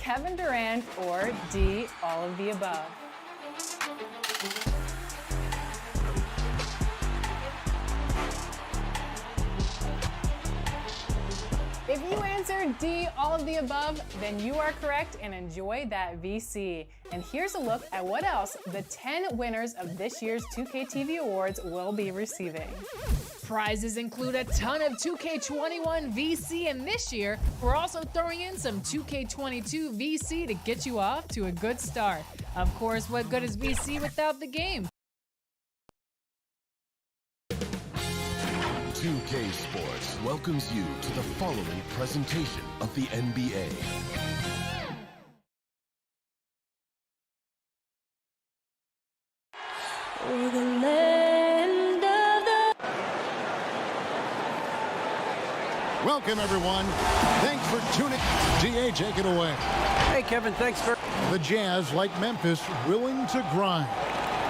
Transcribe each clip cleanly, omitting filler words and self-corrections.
Kevin Durant, or D, all of the above? If you answered D, all of the above, then you are correct and enjoy that VC. And here's a look at what else the 10 winners of this year's 2K TV Awards will be receiving. Prizes include a ton of 2K21 VC, and this year, we're also throwing in some 2K22 VC to get you off to a good start. Of course, what good is VC without the game? 2K Sports welcomes you to the following presentation of the NBA. For the land of the... Welcome, everyone. Thanks for tuning. DA, take it away. Hey, Kevin, thanks for... The Jazz, like Memphis, willing to grind.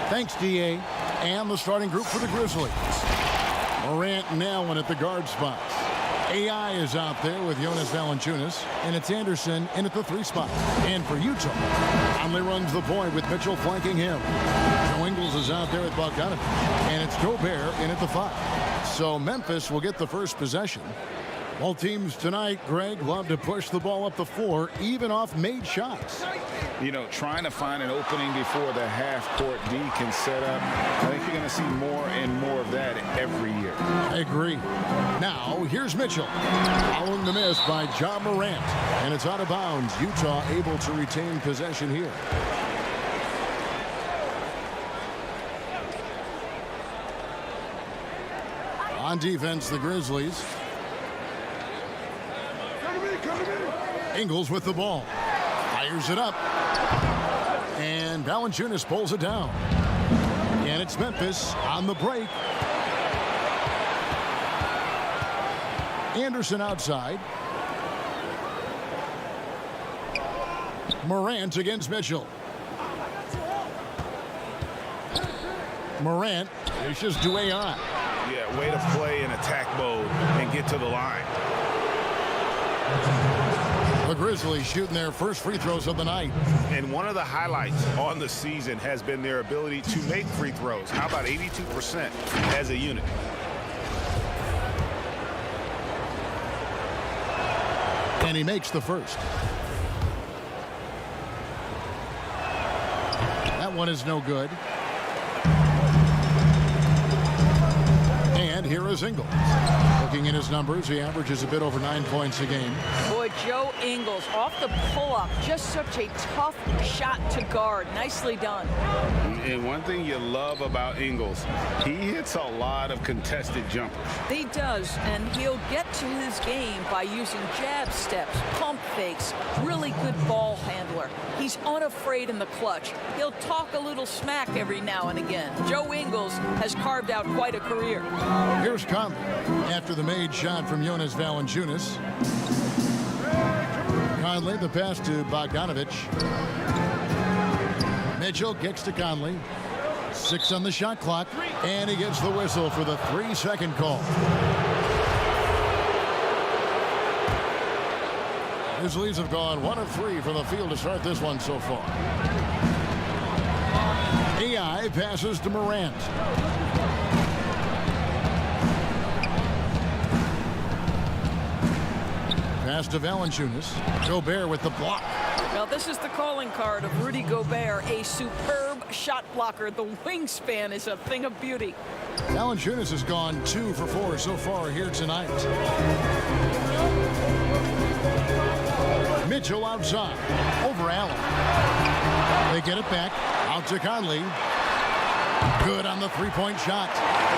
Thanks, DA. And the starting group for the Grizzlies. Morant and Allen at the guard spots. AI is out there with Jonas Valanciunas, and it's Anderson in at the 3 spot. And for Utah, Conley runs the point with Mitchell flanking him. Joe Ingles is out there at Bogdanovich, and it's Gobert in at the 5. So Memphis will get the first possession. Both teams tonight, Greg, love to push the ball up the floor, even off made shots. You know, trying to find an opening before the half-court D can set up. I think you're going to see more and more of that every year. I agree. Now, here's Mitchell. Following the miss by Ja Morant. And it's out of bounds. Utah able to retain possession here. On defense, the Grizzlies. Ingles with the ball. Fires it up. And Valanciunas pulls it down. And it's Memphis on the break. Anderson outside. Morant against Mitchell. Morant dishes to AI. Yeah, way to play in attack mode and get to the line. The Grizzlies shooting their first free throws of the night. And one of the highlights on the season has been their ability to make free throws. How about 82% as a unit? And he makes the first. That one is no good. And here is Ingles. Looking at his numbers, he averages a bit over 9 points a game. Boy, Joe Ingles off the pull-up. Just such a tough shot to guard. Nicely done. And one thing you love about Ingles, he hits a lot of contested jumpers. He does, and he'll get to his game by using jab steps, pump fakes, really good ball handler. He's unafraid in the clutch. He'll talk a little smack every now and again. Joe Ingles has carved out quite a career. Here's Conley after the made shot from Jonas Valanciunas. Conley, the pass to Bogdanovich. Mitchell kicks to Conley. 6 on the shot clock, and he gets the whistle for the 3-second call. Grizzlies have gone 1 of 3 from the field to start this one so far. AI passes to Morant. Pass to Valanciunas. Gobert with the block. Now, this is the calling card of Rudy Gobert, a superb shot blocker. The wingspan is a thing of beauty. Valanciunas has gone 2 for 4 so far here tonight. Mitchell outside. Over Allen. They get it back. Out to Conley. Good on the 3-point shot.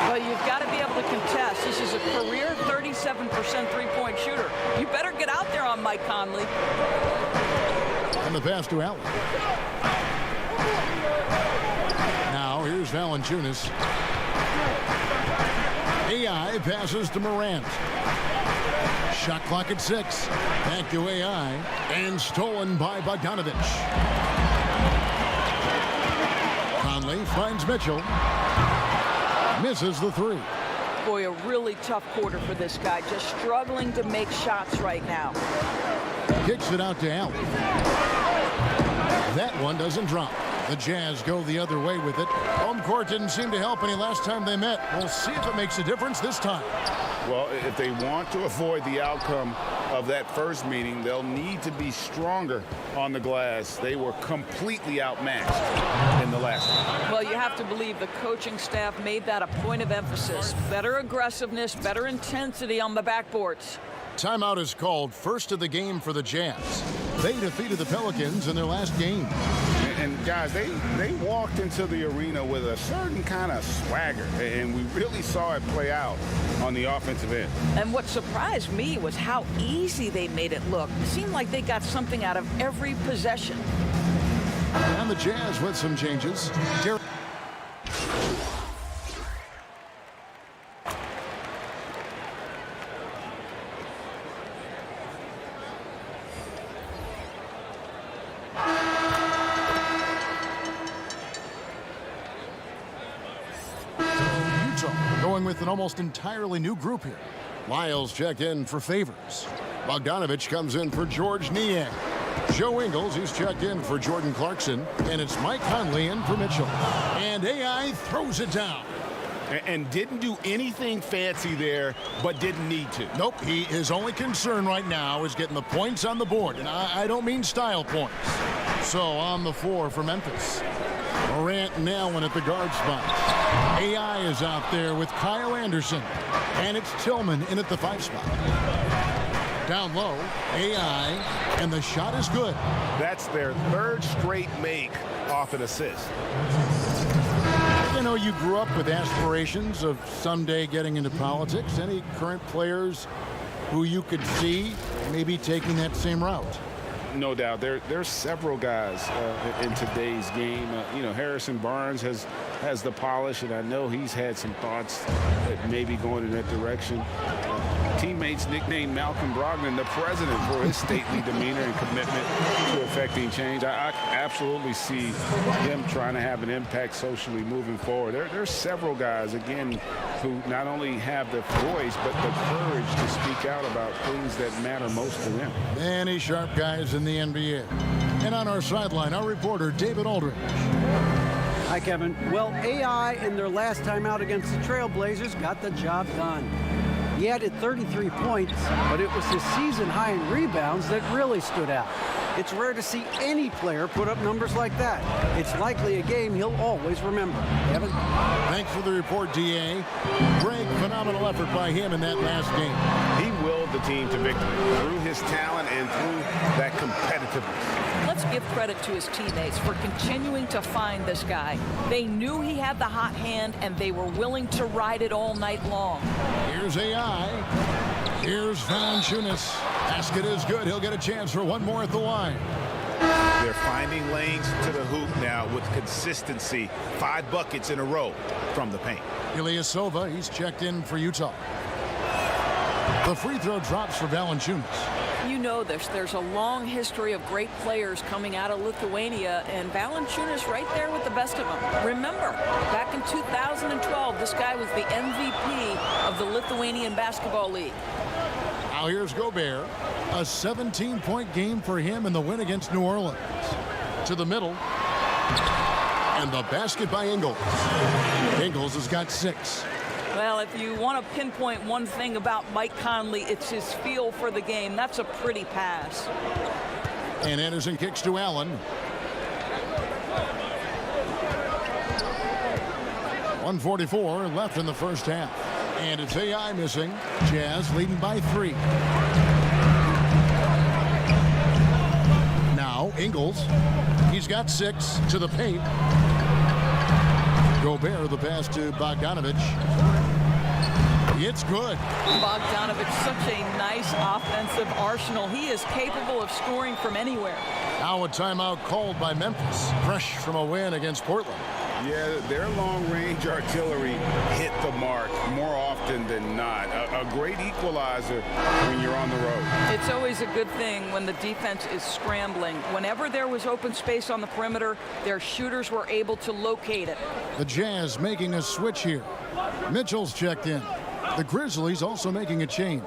But you've got to be able to contest. This is a career 37% 3-point shooter. You better get out there on Mike Conley. And the pass to Allen. Now here's Valanciunas. AI passes to Morant. Shot clock at 6. Back to AI. And stolen by Bogdanovich. Conley finds Mitchell. Misses the 3. Boy, a really tough quarter for this guy. Just struggling to make shots right now. Kicks it out to Allen. That one doesn't drop. The Jazz go the other way with it. Home court didn't seem to help any last time they met. We'll see if it makes a difference this time. Well, if they want to avoid the outcome of that first meeting, they'll need to be stronger on the glass. They were completely outmatched in the last one. Well, you have to believe the coaching staff made that a point of emphasis. Better aggressiveness, better intensity on the backboards. Timeout is called, first of the game for the Jazz. They defeated the Pelicans in their last game. And guys, they walked into the arena with a certain kind of swagger, and we really saw it play out on the offensive end. And what surprised me was how easy they made it look. It seemed like they got something out of every possession. And the Jazz with some changes. Going with an almost entirely new group here. Lyles checked in for Favors. Bogdanovich comes in for George Niang. Joe Ingles, he's checked in for Jordan Clarkson. And it's Mike Conley in for Mitchell. And AI throws it down. And didn't do anything fancy there, but didn't need to. Nope, his only concern right now is getting the points on the board. And I don't mean style points. So on the floor for Memphis. Morant and Allen at the guard spot. AI is out there with Kyle Anderson. And it's Tillman in at the 5 spot. Down low, AI, and the shot is good. That's their third straight make off an assist. You know, you grew up with aspirations of someday getting into politics. Any current players who you could see maybe taking that same route? No doubt. There's several guys in today's game. You know, Harrison Barnes has the polish, and I know he's had some thoughts that maybe going in that direction. Teammates nicknamed Malcolm Brogdon the president for his stately demeanor and commitment to effecting change. I absolutely see him trying to have an impact socially moving forward. There's several guys, again, who not only have the voice, but the courage to speak out about things that matter most to them. Many sharp guys in the NBA. And on our sideline, our reporter, David Aldridge. Hi, Kevin. Well, AI in their last time out against the Trailblazers got the job done. He added 33 points, but it was his season high in rebounds that really stood out. It's rare to see any player put up numbers like that. It's likely a game he'll always remember. Kevin? Thanks for the report, DA. Great, phenomenal effort by him in that last game. He willed the team to victory through his talent and through that competitiveness. Let's give credit to his teammates for continuing to find this guy. They knew he had the hot hand, and they were willing to ride it all night long. Here's AI. Here's Valanciunas. Basket is good. He'll get a chance for one more at the line. They're finding lanes to the hoop now with consistency. 5 buckets in a row from the paint. Ilyasova, he's checked in for Utah. The free throw drops for Valanciunas. You know this. There's a long history of great players coming out of Lithuania, and Valanciunas right there with the best of them. Remember, back in 2012, this guy was the MVP of the Lithuanian Basketball League. Now here's Gobert. A 17-point game for him in the win against New Orleans. To the middle. And the basket by Ingles. Ingles has got 6. Well, if you want to pinpoint one thing about Mike Conley, it's his feel for the game. That's a pretty pass. And Anderson kicks to Allen. 1:44 left in the first half. And it's AI missing. Jazz leading by 3. Now Ingles. He's got 6 to the paint. Gobert, the pass to Bogdanovich. It's good. Bogdanovich, such a nice offensive arsenal. He is capable of scoring from anywhere. Now a timeout called by Memphis, fresh from a win against Portland. Yeah, their long-range artillery hit the mark more often than not. A great equalizer when you're on the road. It's always a good thing when the defense is scrambling. Whenever there was open space on the perimeter, their shooters were able to locate it. The Jazz making a switch here. Mitchell's checked in. The Grizzlies also making a change.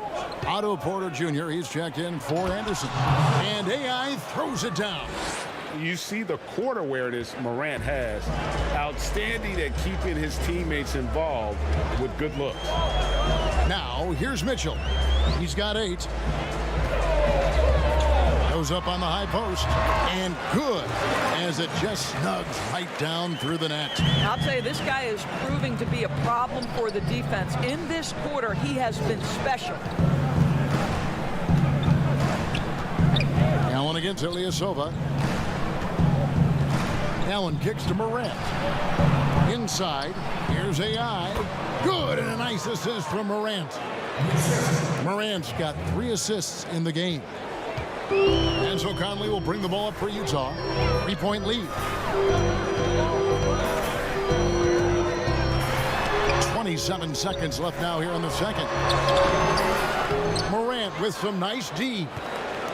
Otto Porter Jr., he's checked in for Anderson. And AI throws it down. You see the court awareness Morant has. Outstanding at keeping his teammates involved with good looks. Now, here's Mitchell. He's got 8. Goes up on the high post. And good, as it just snugs right down through the net. I'll tell you, this guy is proving to be a problem for the defense. In this quarter, he has been special. Allen against Ilyasova. Allen kicks to Morant. Inside, here's AI. Good, and a nice assist from Morant. Morant's got 3 assists in the game. And so Conley will bring the ball up for Utah. 3-point lead. 27 seconds left now here in the second. Morant with some nice D.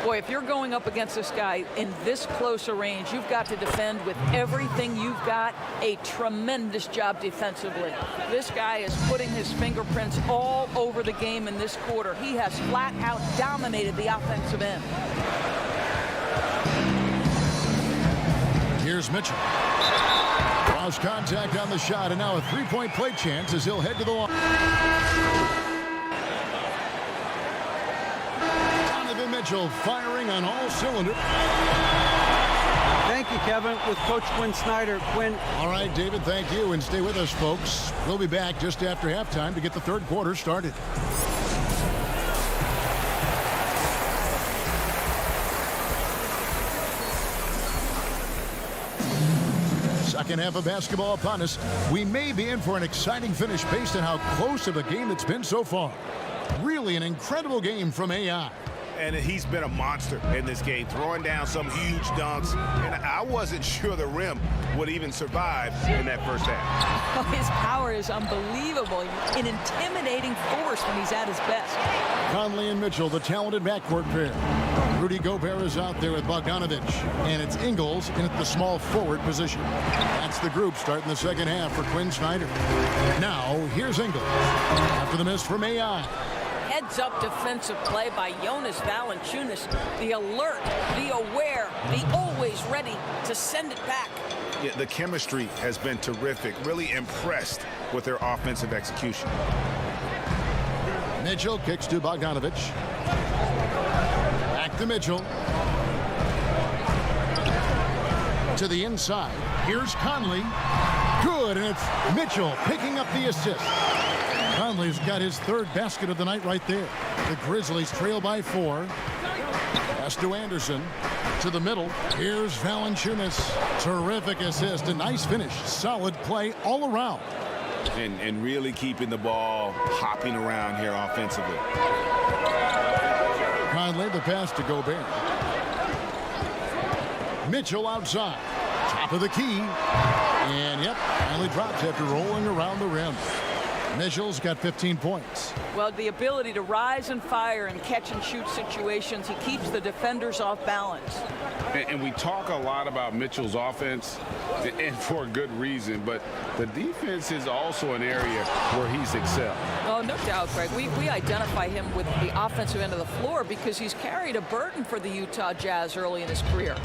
Boy, if you're going up against this guy in this close a range, you've got to defend with everything you've got. A tremendous job defensively. This guy is putting his fingerprints all over the game in this quarter. He has flat out dominated the offensive end. Here's Mitchell. Cross contact on the shot, and now a 3-point play chance as he'll head to the line. Mitchell firing on all cylinders. Thank you, Kevin. With Coach Quinn Snyder. Quinn. All right, David, thank you. And stay with us, folks. We'll be back just after halftime to get the third quarter started. Second half of basketball upon us. We may be in for an exciting finish based on how close of a game it's been so far. Really an incredible game from AI. And he's been a monster in this game, throwing down some huge dunks. And I wasn't sure the rim would even survive in that first half. His power is unbelievable. An intimidating force when he's at his best. Conley and Mitchell, the talented backcourt pair. Rudy Gobert is out there with Bogdanovich. And it's Ingles in at the small forward position. That's the group starting the second half for Quinn Snyder. Now, here's Ingles. After the miss from AI. Heads-up defensive play by Jonas Valanciunas. The alert, the aware, the always ready to send it back. Yeah, the chemistry has been terrific. Really impressed with their offensive execution. Mitchell kicks to Bogdanovich. Back to Mitchell. To the inside. Here's Conley. Good, and it's Mitchell picking up the assist. Conley's got his third basket of the night right there. The Grizzlies trail by 4. Pass to Anderson. To the middle. Here's Valanciunas. Terrific assist. A nice finish. Solid play all around. And really keeping the ball hopping around here offensively. Conley, the pass to Gobert. Mitchell outside. Top of the key. And, yep, finally drops after rolling around the rim. Mitchell's got 15 points. Well, the ability to rise and fire in catch-and-shoot situations, he keeps the defenders off balance. And we talk a lot about Mitchell's offense, and for a good reason, but the defense is also an area where he's excelled. Oh, no doubt, Greg. We identify him with the offensive end of the floor because he's carried a burden for the Utah Jazz early in his career.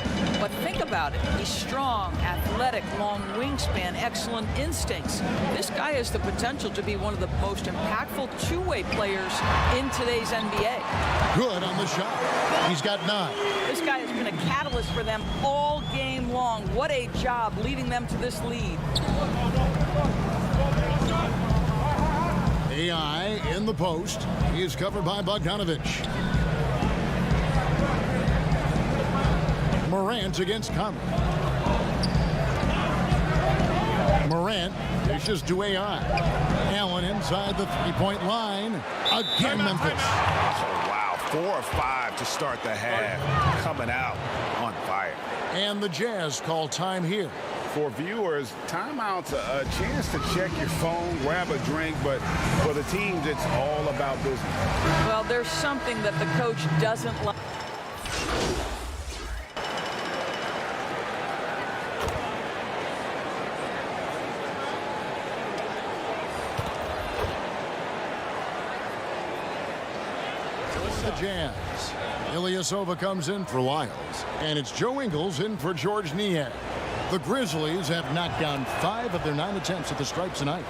But think about it. He's strong, athletic, long wingspan, excellent instincts. This guy has the potential to be one of the most impactful two-way players in today's NBA. Good on the shot. He's got 9. This guy has been a catalyst for them all game long. What a job leading them to this lead. AI in the post. He is covered by Bogdanovich. Morant against Conley. Morant dishes to AI. Allen inside the three-point line. Again, Memphis. Oh, wow. 4 or 5 to start the half. Coming out on fire. And the Jazz call time here. For viewers, timeout's a chance to check your phone, grab a drink, but for the teams, it's all about business. Well, there's something that the coach doesn't like. the Jazz. Ilyasova comes in for Lyles. And it's Joe Ingles in for George Niang. The Grizzlies have knocked down 5 of their 9 attempts at the stripe tonight.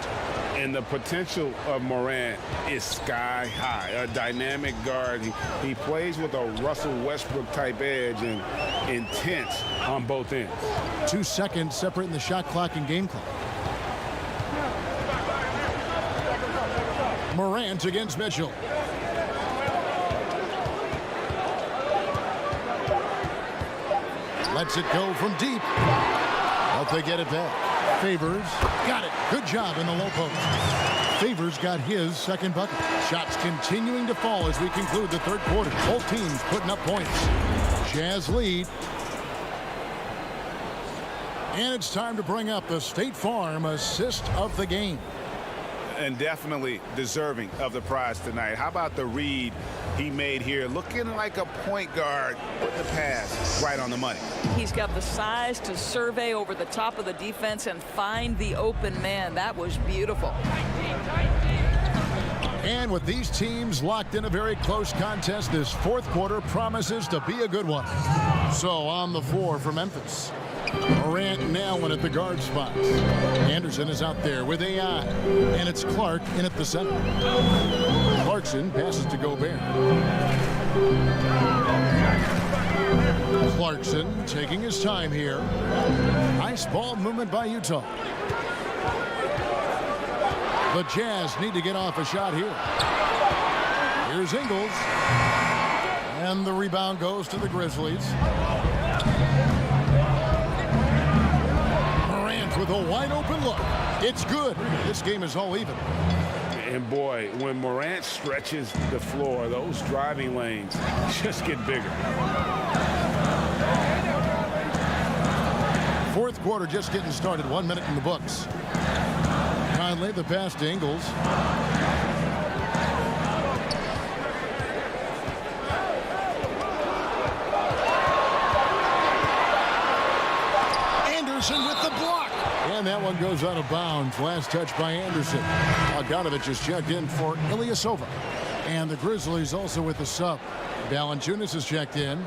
And the potential of Morant is sky high. A dynamic guard. He plays with a Russell Westbrook type edge and intense on both ends. 2 seconds separating the shot clock and game clock. Morant against Mitchell. Lets it go from deep. But they get it back. Favors got it. Good job in the low post. Favors got his second bucket. Shots continuing to fall as we conclude the third quarter. Both teams putting up points. Jazz lead. And it's time to bring up the State Farm assist of the game. And definitely deserving of the prize tonight. How about the read he made here? Looking like a point guard with the pass right on the money. He's got the size to survey over the top of the defense and find the open man. That was beautiful. And with these teams locked in a very close contest, this fourth quarter promises to be a good one. So on the floor for Memphis. Morant and Allen at the guard spots. Anderson is out there with AI. And it's Clark in at the center. Clarkson passes to Gobert. Clarkson taking his time here. Nice ball movement by Utah. The Jazz need to get off a shot here. Here's Ingles. And the rebound goes to the Grizzlies. With a wide open look. It's good. This game is all even. And boy, when Morant stretches the floor, those driving lanes just get bigger. Fourth quarter just getting started. 1 minute in the books. Conley the pass to Ingles. Anderson with the block. And that one goes out of bounds. Last touch by Anderson. Bogdanovich is checked in for Ilyasova. And the Grizzlies also with the sub. Valanciunas is checked in.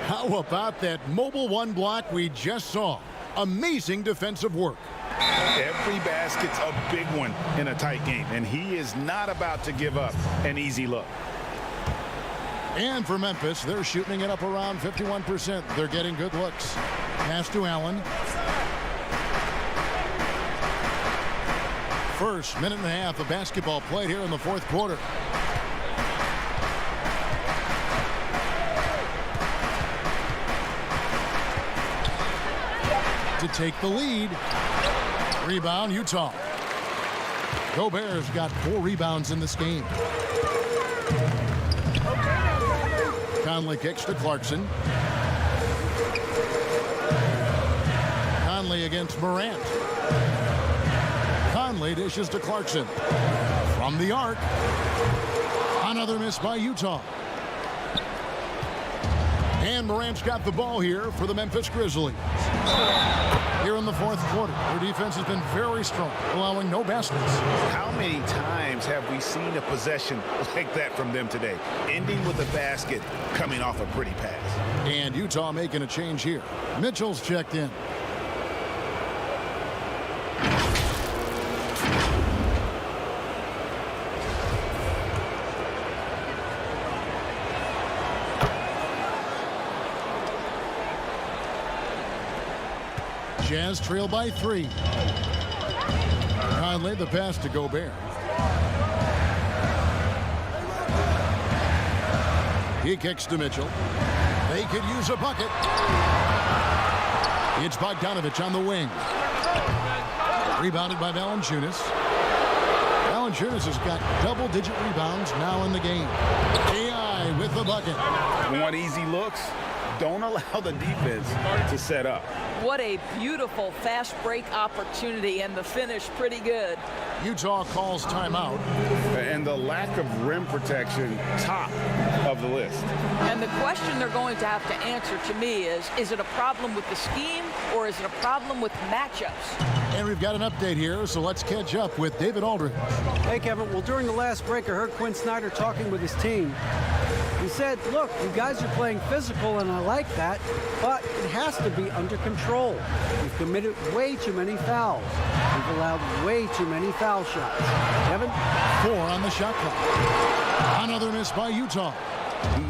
How about that mobile one block we just saw? Amazing defensive work. Every basket's a big one in a tight game, and he is not about to give up an easy look. And for Memphis, they're shooting it up around 51%. They're getting good looks. Pass to Allen. First minute and a half of basketball played here in the fourth quarter. To take the lead. Rebound, Utah. Gobert's got 4 rebounds in this game. Conley kicks to Clarkson. Conley against Morant. Conley dishes to Clarkson. From the arc. Another miss by Utah. And Morant's got the ball here for the Memphis Grizzlies. Here in the fourth quarter, their defense has been very strong, allowing no baskets. How many times have we seen a possession like that from them today? Ending with a basket, coming off a pretty pass. And Utah making a change here. Mitchell's checked in. Jazz trail by 3. Conley the pass to Gobert. He kicks to Mitchell. They could use a bucket. It's Bogdanovich on the wing. Rebounded by Valanciunas. Valanciunas has got double-digit rebounds now in the game. AI with the bucket. Want easy looks? Don't allow the defense to set up. What a beautiful fast break opportunity, and the finish pretty good. Utah calls timeout. And the lack of rim protection, top of the list. And the question they're going to have to answer to me is it a problem with the scheme or is it a problem with matchups? And we've got an update here, so let's catch up with David Aldridge. Hey, Kevin. Well, during the last break, I heard Quinn Snyder talking with his team. He said, look, you guys are playing physical, and I like that, but it has to be under control. We've committed way too many fouls. We've allowed way too many foul shots. Kevin? 4 on the shot clock. Another miss by Utah.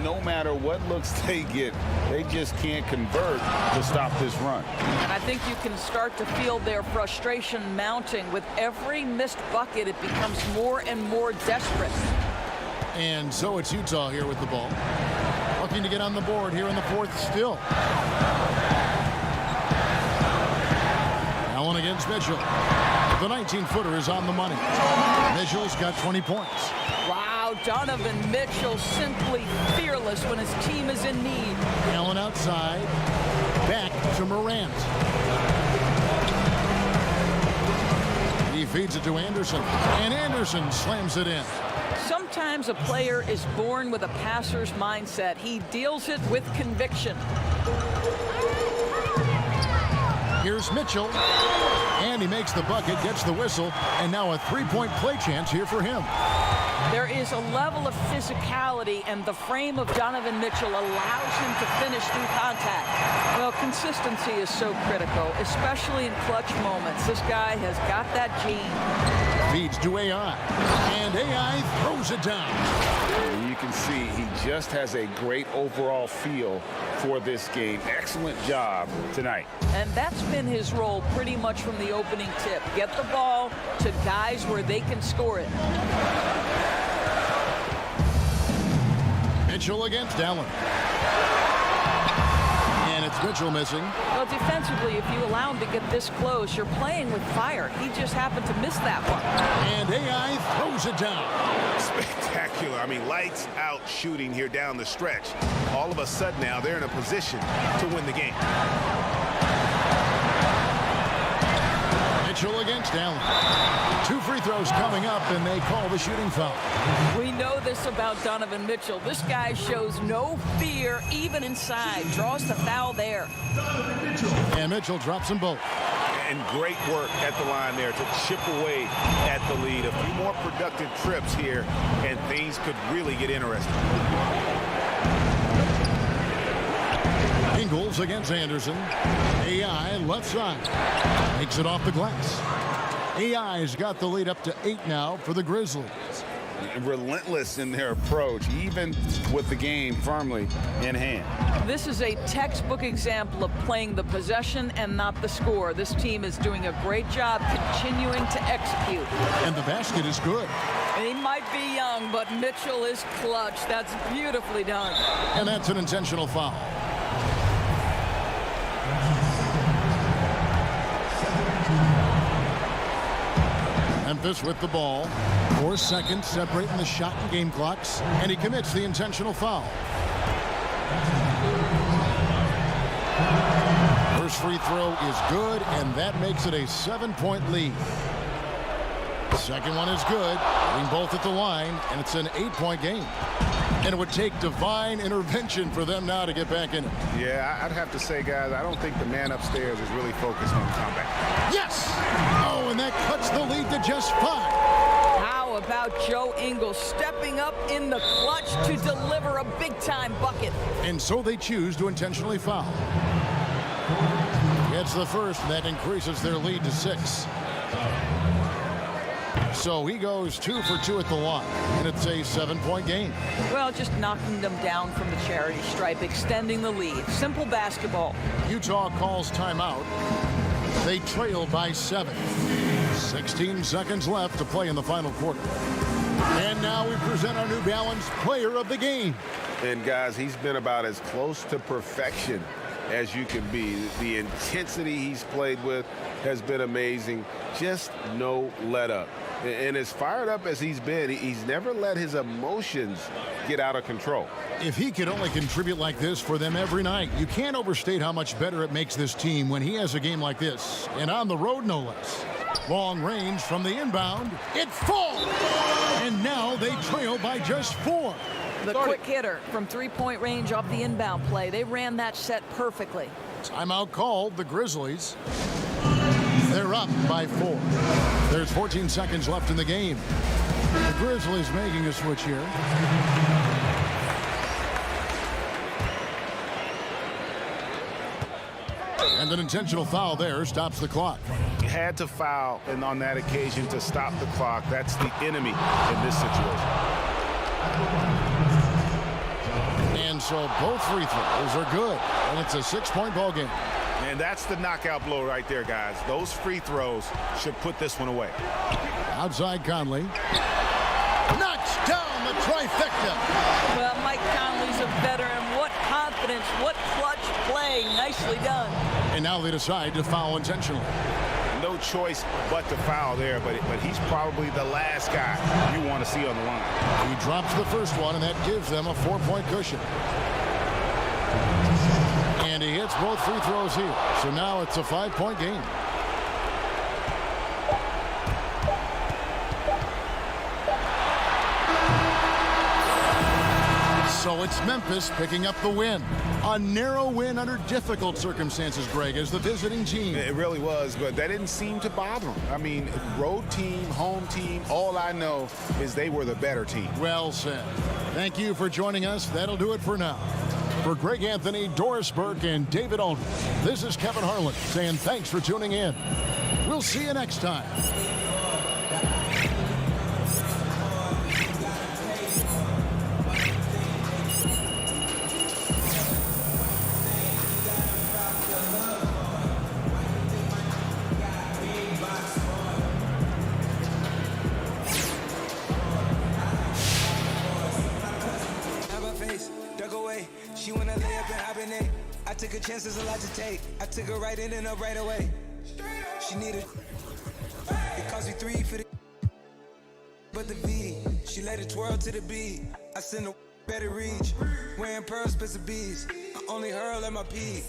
No matter what looks they get, they just can't convert to stop this run. And I think you can start to feel their frustration mounting. With every missed bucket, it becomes more and more desperate. And so it's Utah here with the ball. Looking to get on the board here in the 4th still. Allen against Mitchell. The 19-footer is on the money. Mitchell's got 20 points. Wow, Donovan Mitchell simply fearless when his team is in need. Allen outside. Back to Morant. He feeds it to Anderson. And Anderson slams it in. Sometimes a player is born with a passer's mindset. He deals it with conviction. Here's Mitchell. And he makes the bucket, gets the whistle, and now a 3-point play chance here for him. There is a level of physicality, and the frame of Donovan Mitchell allows him to finish through contact. Well, consistency is so critical, especially in clutch moments. This guy has got that gene. Feeds to AI, and AI throws it down. And you can see he just has a great overall feel for this game. Excellent job tonight. And that's been his role pretty much from the opening tip. Get the ball to guys where they can score it. Mitchell against Allen. And it's Mitchell missing. Well, defensively, if you allow him to get this close, you're playing with fire. He just happened to miss that one. And AI throws it down. Spectacular. I mean, lights out shooting here down the stretch. All of a sudden now they're in a position to win the game. Mitchell against Allen. 2 free throws coming up, and they call the shooting foul. We know this about Donovan Mitchell. This guy shows no fear, even inside. Draws the foul there. And Mitchell drops them both. And great work at the line there to chip away at the lead. A few more productive trips here, and things could really get interesting. Ingles against Anderson. AI left side. Makes it off the glass. AI's got the lead up to 8 now for the Grizzlies. Relentless in their approach, even with the game firmly in hand. This is a textbook example of playing the possession and not the score. This team is doing a great job continuing to execute. And the basket is good. And he might be young, but Mitchell is clutch. That's beautifully done. And that's an intentional foul. Memphis with the ball. 4 seconds separating the shot and game clocks. And he commits the intentional foul. First free throw is good, and that makes it a 7-point lead. Second one is good. Hitting both at the line, and it's an 8-point game. And it would take divine intervention for them now to get back in it. Yeah, I'd have to say, guys, I don't think the man upstairs is really focused on comeback. Yes! Oh, and that cuts the lead to just 5. How about Joe Ingles stepping up in the clutch to deliver a big-time bucket? And so they choose to intentionally foul. It's the first, and that increases their lead to 6. So he goes 2 for 2 at the line, and it's a 7-point game. Well, just knocking them down from the charity stripe, extending the lead. Simple basketball. Utah calls timeout. They trail by 7. 16 seconds left to play in the final quarter. And now we present our New Balance player of the game. And guys, he's been about as close to perfection as you can be. The intensity he's played with has been amazing. Just no let up. And as fired up as he's been, he's never let his emotions get out of control. If he could only contribute like this for them every night, you can't overstate how much better it makes this team when he has a game like this. And on the road, no less. Long range from the inbound. It falls! And now they trail by just 4. The quick hitter from 3-point range off the inbound play. They ran that set perfectly. Timeout called, the Grizzlies. They're up by 4. There's 14 seconds left in the game. The Grizzlies making a switch here. And an intentional foul there stops the clock. He had to foul, and on that occasion to stop the clock. That's the enemy in this situation. And so both free throws are good, and it's a 6-point ball game. And that's the knockout blow right there, guys. Those free throws should put this one away. Outside Conley. Knocks down the trifecta. Well, Mike Conley's a veteran. What confidence, what clutch play. Nicely done. And now they decide to foul intentionally. No choice but to foul there, but he's probably the last guy you want to see on the line. He drops the first one, and that gives them a 4-point cushion. And he hits both free throws here. So now it's a 5-point game. So it's Memphis picking up the win. A narrow win under difficult circumstances, Greg, as the visiting team. It really was, but that didn't seem to bother them. I mean, road team, home team, all I know is they were the better team. Well said. Thank you for joining us. That'll do it for now. For Greg Anthony, Doris Burke, and David Aldridge, this is Kevin Harlan saying thanks for tuning in. We'll see you next time. She wanna lay up and hibernate. I took a chance, there's a lot to take. I took her right in and up right away. She needed. It cost me 3 for the. But the V, she let it twirl to the beat. I send a better reach. Wearing pearls, bits of bees. I only hurl at my pee.